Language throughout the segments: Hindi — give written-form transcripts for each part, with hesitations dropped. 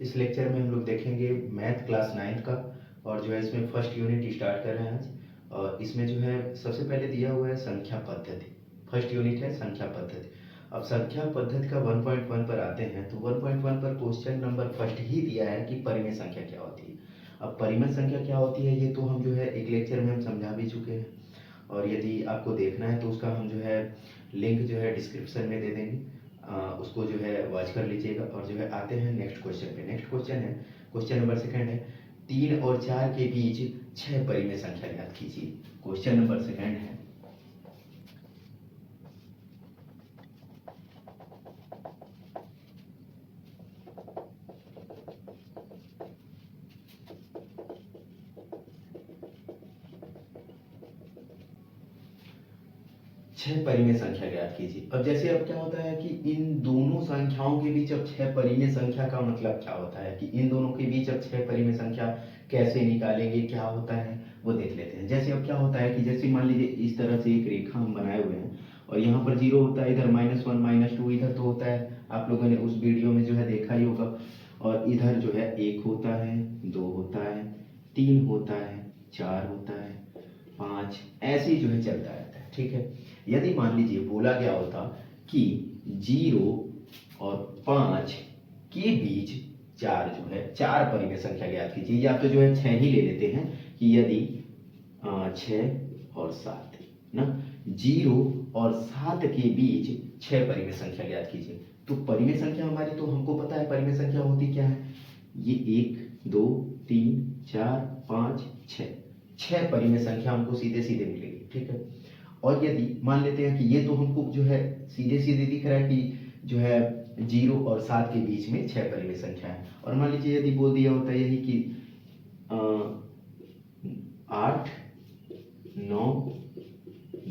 इस लेक्चर में हम लोग देखेंगे मैथ क्लास 9th का और जो है इसमें फर्स्ट यूनिट स्टार्ट कर रहे हैं आज। और इसमें जो है सबसे पहले दिया हुआ है संख्या पद्धति। फर्स्ट यूनिट है संख्या पद्धति। अब संख्या पद्धति का 1.1 पर आते हैं तो 1.1 पर क्वेश्चन नंबर फर्स्ट ही दिया है कि परिमेय संख्या क्या होती है। अब परिमेय संख्या क्या होती है ये तो हम जो है एक लेक्चर में हम समझा भी चुके हैं, और यदि आपको देखना है तो उसका हम जो है लिंक जो है डिस्क्रिप्शन में दे देंगे, उसको जो है वॉच कर लीजिएगा। और जो है आते हैं नेक्स्ट क्वेश्चन पे। नेक्स्ट क्वेश्चन है क्वेश्चन नंबर सेकंड है 3 और 4 के बीच 6 परिमेय संख्या ज्ञात कीजिए। क्वेश्चन नंबर सेकंड है 6 परिमेय संख्या ज्ञात कीजिए। अब जैसे अब क्या होता है कि इन दोनों संख्याओं के बीच अब 6 परिमेय संख्या का मतलब क्या होता है कि इन दोनों के बीच अब 6 परिमेय संख्या कैसे निकालेंगे, क्या होता है वो देख लेते हैं। जैसे अब क्या होता है कि जैसे मान लीजिए इस तरह से एक रेखा हम बनाए हुए हैं और यहाँ पर 0 होता है, इधर -1 -2 इधर तो होता है, आप लोगों ने उस वीडियो में जो है देखा ही होगा। और इधर जो है 1 होता है, 2 होता है, 3 होता है, 4 होता है, 5 ऐसे ही जो है चलता रहता है। ठीक है, यदि मान लीजिए बोला गया होता कि 0 और 5 के बीच 4 जो है 4 परिमेय संख्या ज्ञात कीजिए, या तो जो है 6 ही ले लेते हैं कि यदि 6 और 7 ना 0 और 7 के बीच 6 परिमेय संख्या ज्ञात कीजिए। तो परिमेय संख्या हमारी तो हमको पता है परिमेय संख्या होती क्या है, ये 1 2 3 4 5 6 परिमेय संख्या हमको सीधे सीधे मिलेगी। ठीक है, और यदि मान लेते हैं कि ये तो हमको जो है सीधे सीधे दिख रहा है कि जो है 0 और 7 के बीच में 6 परिमेय संख्या है। और मान लीजिए यदि बोल दिया होता यही कि 8 9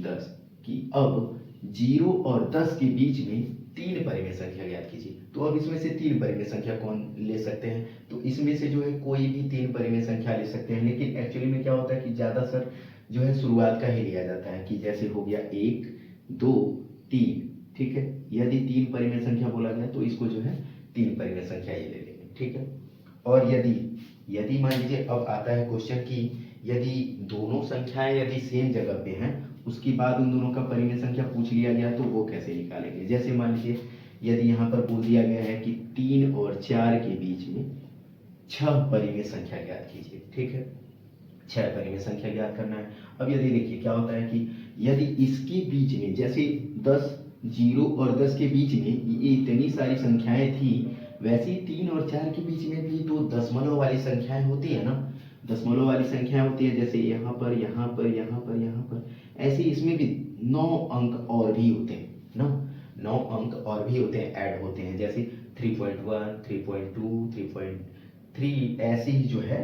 10 कि अब 0 और 10 के बीच में 3 परिमेय संख्या ज्ञात कीजिए। तो अब इसमें से 3 परिमेय संख्या कौन ले सकते हैं, तो इसमें से जो है कोई भी 3 परिमेय संख्या ले सकते हैं। लेकिन एक्चुअली में क्या होता है कि ज़्यादातर जो है शुरुआत का ही लिया जाता है कि जैसे हो गया 1 2 3। ठीक है, यदि 3 परिमेय संख्या बोला गया तो इसको जो है 3 परिमेय संख्या ये ले लेंगे। ठीक है, और यदि यदि मान लीजिए अब आता है क्वेश्चन कि यदि दोनों संख्याएं यदि सेम जगह पे हैं उसके बाद उन दोनों का परिमेय संख्या पूछ लिया गया तो वो कैसे निकालेंगे। जैसे मान लीजिए यदि यहाँ पर बोल दिया गया है कि 3 और 4 के बीच में 6 परिमेय संख्या ज्ञात कीजिए। ठीक है, 6 परिमेय संख्या ज्ञात करना है। अब यदि देखिए क्या होता है कि यदि इसके बीच में जैसे 10 0 और 10 के बीच में ये इतनी सारी संख्याएं थी, वैसे ही 3 और 4 के बीच में भी तो दशमलव वाली संख्याएं होती है ना, दशमलव वाली संख्याएं होती है, जैसे यहाँ पर यहाँ पर यहाँ पर यहाँ पर, ऐसे इसमें भी 9 अंक और भी होते हैं ना, 9 अंक और भी होते हैं, ऐड होते हैं, जैसे 3.1 3.2 3.3 ऐसे ही जो है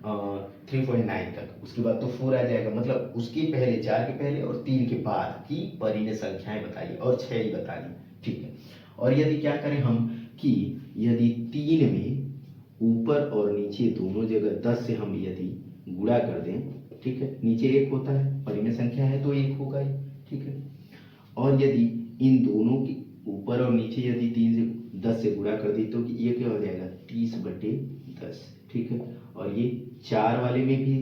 3.9 तक। उसके बाद तो 4 आ जाएगा, मतलब उसके पहले 4 के पहले और 3 के बाद की परिमेय संख्याएं बताइए और 6 ही बतानी। ठीक है, और यदि क्या करें हम कि यदि 3 में ऊपर और नीचे दोनों जगह 10 से हम यदि गुणा कर दें, ठीक है, नीचे 1 होता है, परिमेय संख्या है तो 1 होगा ही। ठीक है, और यदि इन दोनों की ऊपर और नीचे यदि 3 से 10 से गुणा कर दी तो ये क्या हो जाएगा 30/10। ठीक है, और ये 4 वाले में भी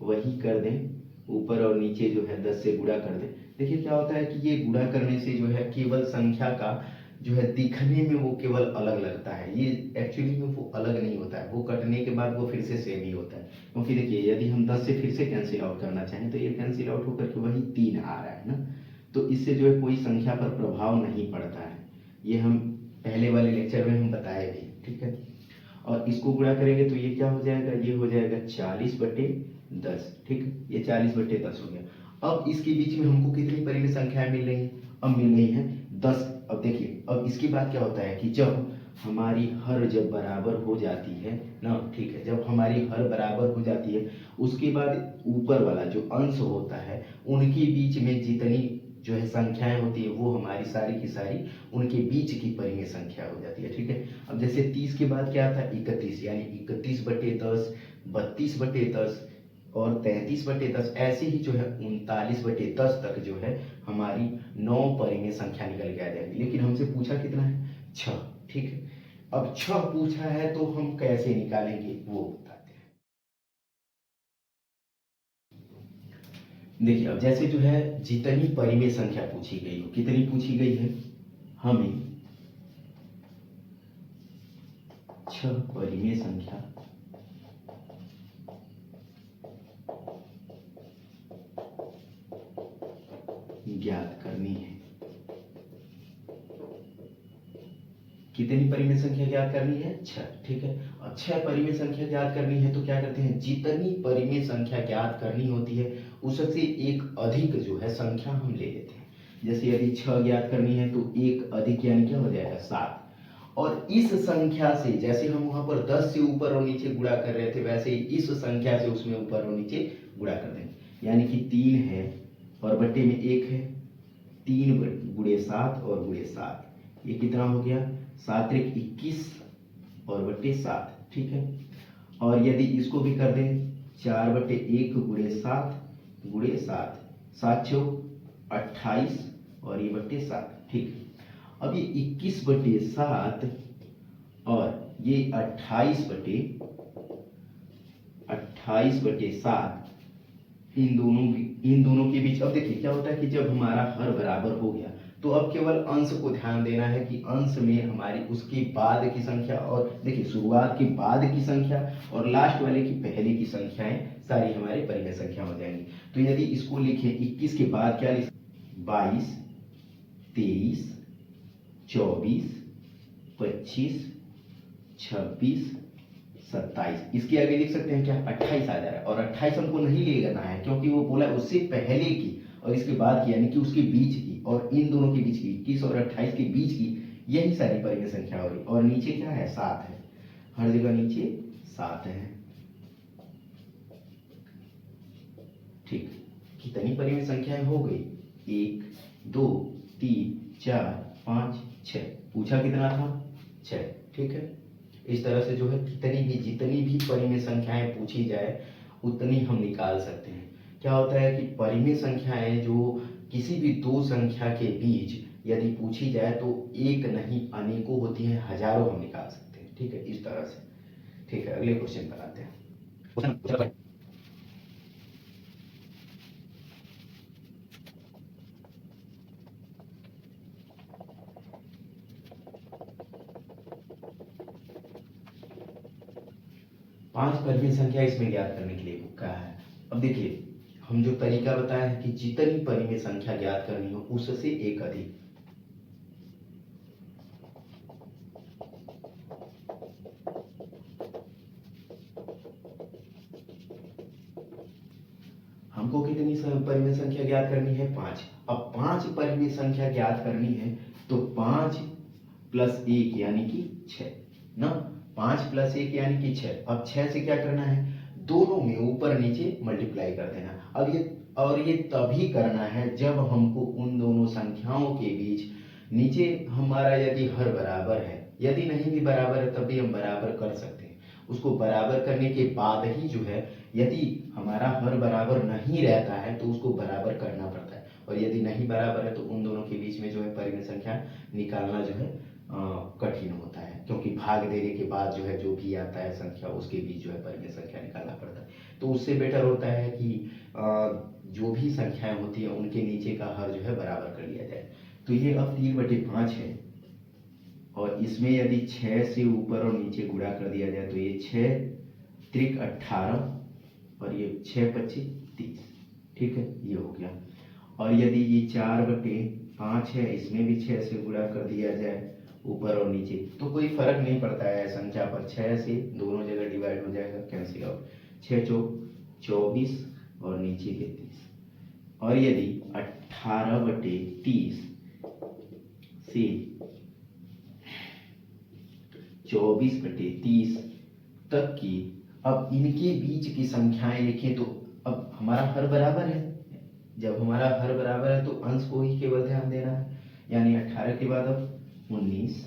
वही कर दें, ऊपर और नीचे जो है 10 से गुणा कर दें। देखिए क्या होता है कि ये गुणा करने से जो है केवल संख्या का जो है दिखने में वो केवल अलग लगता है, ये एक्चुअली में वो अलग नहीं होता है, वो कटने के बाद वो फिर से सेम ही होता है। क्योंकि देखिए यदि हम 10 से फिर से कैंसिल आउट करना चाहें तो ये कैंसिल आउट होकर के वही 3 आ रहा है ना, तो इससे जो है कोई संख्या पर प्रभाव नहीं पड़ता है। ये हम पहले वाले लेक्चर में हम बताए भी। ठीक है, और इसको गुणा करेंगे तो ये क्या हो जाएगा, ये हो जाएगा 40/10। ठीक है, ये 40/10 हो गया। अब इसके बीच में हमको कितनी परिमेय संख्याएं मिल रही हैं, अब मिल रही हैं 10। अब देखिए अब इसके बाद क्या होता है कि जब हमारी हर जब बराबर हो जाती है ना, ठीक है, जब हमारी हर बराबर हो जाती है उसके बाद ऊपर वाला जो अंश होता है उनके बीच में जितनी जो है संख्याएं होती है वो हमारी सारी की सारी उनके बीच की परिमेय संख्या हो जाती है। ठीक है, अब जैसे 30 के बाद क्या था 31, यानी 31/10 32/10 और 33/10, ऐसे ही जो है 39/10 तक जो है हमारी 9 परिमेय संख्या निकल के आ जाएगी। लेकिन हमसे पूछा कितना है 6। ठीक है, अब 6 पूछा है तो हम कैसे निकालेंगे वो बताते हैं। देखिए अब जैसे जो है जितनी परिमेय संख्या पूछी गई हो, कितनी पूछी गई है, हमें 6 परिमेय संख्या ज्ञात करनी है। कितनी परिमेय संख्या ज्ञात करनी है, 6। ठीक है, और 6 परिमेय संख्या ज्ञात करनी है तो क्या करते हैं, जितनी परिमेय संख्या ज्ञात करनी होती है उससे एक अधिक जो है संख्या हम ले लेते हैं। जैसे यदि 6 ज्ञात करनी है तो एक अधिक यानी क्या हो जाएगा, 7। और इस संख्या से जैसे हम वहां पर 10 से ऊपर और नीचे गुणा कर रहे थे, वैसे ही इस संख्या से उसमें ऊपर और नीचे गुणा कर देंगे। यानी कि 3 है और बट्टे में 1 है, 3 गुणे 7 और गुणे 7, ये कितना हो गया, 7 त्रिक 21 और बट्टे 7। ठीक है, और यदि इसको भी कर दें 4/1 गुणे 7 गुणे 7, 7 चौक 28 और ये बट्टे 7। ठीक है, अब ये 21/7 और ये 28/7 इन दोनों के बीच, अब देखिए क्या होता है कि जब हमारा हर बराबर हो गया तो अब केवल अंश को ध्यान देना है कि अंश में हमारी उसके बाद की संख्या, और देखिए शुरुआत के बाद की संख्या और लास्ट वाले की पहले की संख्याएं सारी हमारी परिमेय संख्या हो जाएंगी। तो यदि इसको लिखें 21 के बाद क्या लिखें, 22, 23, 24, 25, 26, 27, इसके आगे लिख सकते हैं क्या, 28 आ जा रहा है। और 28 हमको नहीं लेना है क्योंकि वो बोला उससे पहले की और इसके बाद की, यानी कि उसके बीच की और इन दोनों के बीच की, 21 और 28 के बीच की, यही सारी परिमेय संख्या हो रही। और नीचे क्या है, 7 है, हर जगह नीचे 7 है। ठीक, कितनी परिमेय संख्याएं हो गई, 1 2 3 4 5 6, पूछा कितना था, 6। ठीक है, इस तरह से जो है जितनी भी परिमेय संख्याएं पूछी जाए उतनी हम निकाल सकते हैं। क्या होता है कि परिमेय संख्याएं जो किसी भी दो संख्या के बीच यदि पूछी जाए तो एक नहीं अनेकों होती हैं, हजारों हम निकाल सकते हैं। ठीक है, इस तरह से। ठीक है, अगले क्वेश्चन पर आते हैं। 5 परिमेय संख्या इसमें ज्ञात करने के लिए कहा है। अब देखिए हम जो तरीका बताया है कि जितनी परिमेय संख्या ज्ञात करनी हो उससे एक अधिक, हमको कितनी परिमेय संख्या ज्ञात करनी है, 5। अब 5 परिमेय संख्या ज्ञात करनी है तो 5 + 1 यानी कि 6 ना, 5 + 1 यानी कि 6। अब 6 से क्या करना है, दोनों में ऊपर नीचे मल्टीप्लाई कर देना। अब ये तभी करना है जब हमको उन दोनों संख्याओं के बीच नीचे हमारा यदि हर बराबर है, यदि नहीं भी बराबर है तब भी हम बराबर कर सकते हैं। उसको बराबर करने के बाद ही जो है, यदि हमारा हर बराबर नहीं रहता है तो उसको बराबर करना पड़ता है, और यदि नहीं बराबर है तो उन दोनों के बीच में जो है परिमेय संख्या निकालना जो है कठिन होता है, क्योंकि भाग देने के बाद जो है जो भी आता है संख्या उसके बीच जो है परिमेय संख्या निकालना पड़ता है। तो उससे बेटर होता है कि जो भी संख्याएं होती है उनके नीचे का हर जो है बराबर कर लिया जाए। तो ये अब 3/5 है, और इसमें यदि 6 से ऊपर और नीचे गुणा कर दिया जाए तो ये 6 त्रिक 18 और ये 6 × 25 = 30। ठीक है, ये हो गया। और यदि ये 4/5 है, इसमें भी 6 से गुणा कर दिया जाए ऊपर और नीचे तो कोई फर्क नहीं पड़ता है संख्या पर, 6 से दोनों जगह डिवाइड हो जाएगा, कैंसिल आउट, 6 चौक 24 और नीचे के 30। और यदि 18/30 से 24/30 तक की, अब इनके बीच की संख्याएं लिखें तो अब हमारा हर बराबर है, जब हमारा हर बराबर है तो अंश को ही केवल ध्यान देना है। यानी 18 के बाद अब 19,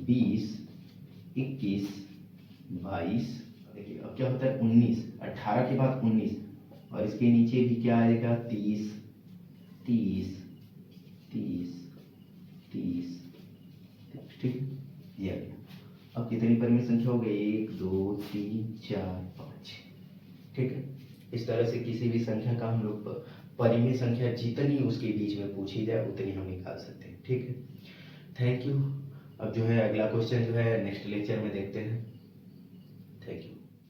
20, 21, 22, देखिए अब क्या होता है 19, 18 के बाद 19 और इसके नीचे भी क्या आएगा 30, 30, 30, 30। ठीक, ये आ गया। अब कितनी परिमेय संख्या हो गई, 1 2 3 4 5। ठीक है, इस तरह से किसी भी संख्या का हम लोग परिमेय संख्या जितनी उसके बीच में पूछी जाए उतनी हम निकाल सकते हैं। ठीक है, थैंक यू। अब जो है अगला क्वेश्चन जो है नेक्स्ट लेक्चर में देखते हैं। Thank you.